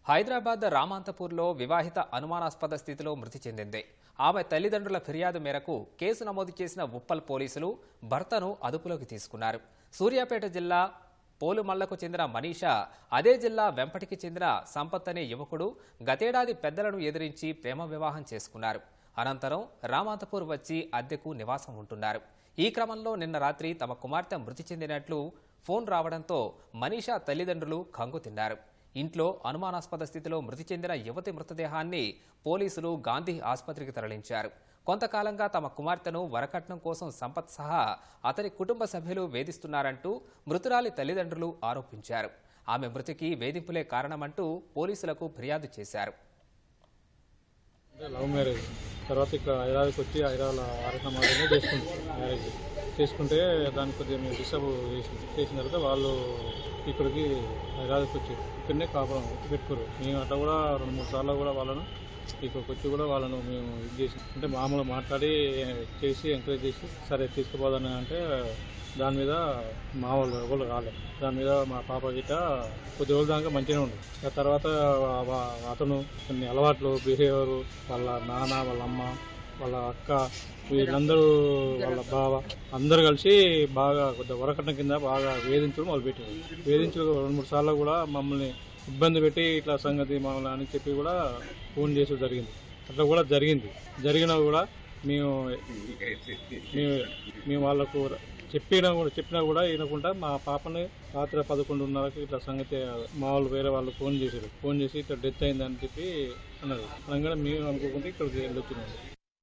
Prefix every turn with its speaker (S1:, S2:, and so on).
S1: హైదరాబాద్ రామాంతపూర్లో వివాహిత అనుమానాస్పద స్థితిలో మృతి చెందింది. ఆమె తల్లిదండ్రుల ఫిర్యాదు మేరకు కేసు నమోదు చేసిన ఉప్పల్ పోలీసులు భర్తను అదుపులోకి తీసుకున్నారు. సూర్యాపేట జిల్లా పోలుమల్లకు చెందిన మనీషా, అదే జిల్లా వెంపటికి చెందిన సంపత్ అనే యువకుడు గతేడాది పెద్దలను ఎదిరించి ప్రేమ వివాహం చేసుకున్నారు. అనంతరం రామాంతపూర్ వచ్చి అద్దెకు నివాసం ఉంటున్నారు. ఈ క్రమంలో నిన్న రాత్రి తమ కుమార్తె మృతి చెందినట్లు ఫోన్ రావడంతో మనీషా తల్లిదండ్రులు కంగు తిన్నారు. ఇంట్లో అనుమానాస్పద స్థితిలో మృతి చెందిన యువతి మృతదేహాన్ని పోలీసులు గాంధీ ఆసుపత్రికి తరలించారు. కొంతకాలంగా తమ కుమార్తెను వరకట్నం కోసం సంపత్ సహా అతని కుటుంబ సభ్యులు వేధిస్తున్నారంటూ మృతురాలి తల్లిదండ్రులు ఆరోపించారు. ఆమె మృతికి వేధింపులే కారణమంటూ పోలీసులకు ఫిర్యాదు చేశారు.
S2: లవ్ మ్యారేజ్ తర్వాత ఇక్కడ హైదరాబాద్కి వచ్చి హైదరాబాద్ ఆరోగ్యమార్గంలో మ్యారేజ్ చేసుకుంటే దానికి కొద్దిగా మేము డిస్టర్బ్ చేసిన తర్వాత వాళ్ళు ఇక్కడికి హైదరాబాద్కి వచ్చి ఇక్కడనే కాపురం పెట్టుకోరు. మేము అట్లా కూడా 2-3 సార్లు కూడా వాళ్ళను ఇక్కడికి వచ్చి కూడా వాళ్ళను మేము ఇది చేసి అంటే మామూలుగా మాట్లాడి చేసి ఎంకరేజ్ చేసి సరే తీసుకుపోదని అంటే దాని మీద మా వాళ్ళు ఎవరు రాలేదు. దాని మీద మా పాప గిట్ట కొద్ది రోజుల దాకా మంచిగానే ఉంది. తర్వాత అతను కొన్ని అలవాట్లు బిహేవియర్ వాళ్ళ నాన్న వాళ్ళ అమ్మ వాళ్ళ అక్క వీళ్ళందరూ వాళ్ళ బావ అందరూ కలిసి బాగా కొద్దిగా వరకట్నం కింద బాగా వేధించడం మొదలుపెట్టారు. వేధించడం 2-3 సార్లు కూడా మమ్మల్ని ఇబ్బంది పెట్టి ఇట్లా సంగతి మమ్మల్ని అని చెప్పి కూడా ఫోన్ చేసి జరిగింది. అట్లా కూడా జరిగినా కూడా మేము వాళ్ళకు చెప్పినా కూడా వినకుండా మా పాపని రాత్రి 11:30కి ఇట్లా సంగతి మా వాళ్ళు వేరే వాళ్ళు ఫోన్ చేసి ఇట్లా డెత్ అయిందని చెప్పి అన్నారు. అనగానే మేము అనుకోకుండా ఇక్కడికి వెళ్ళొచ్చినాము.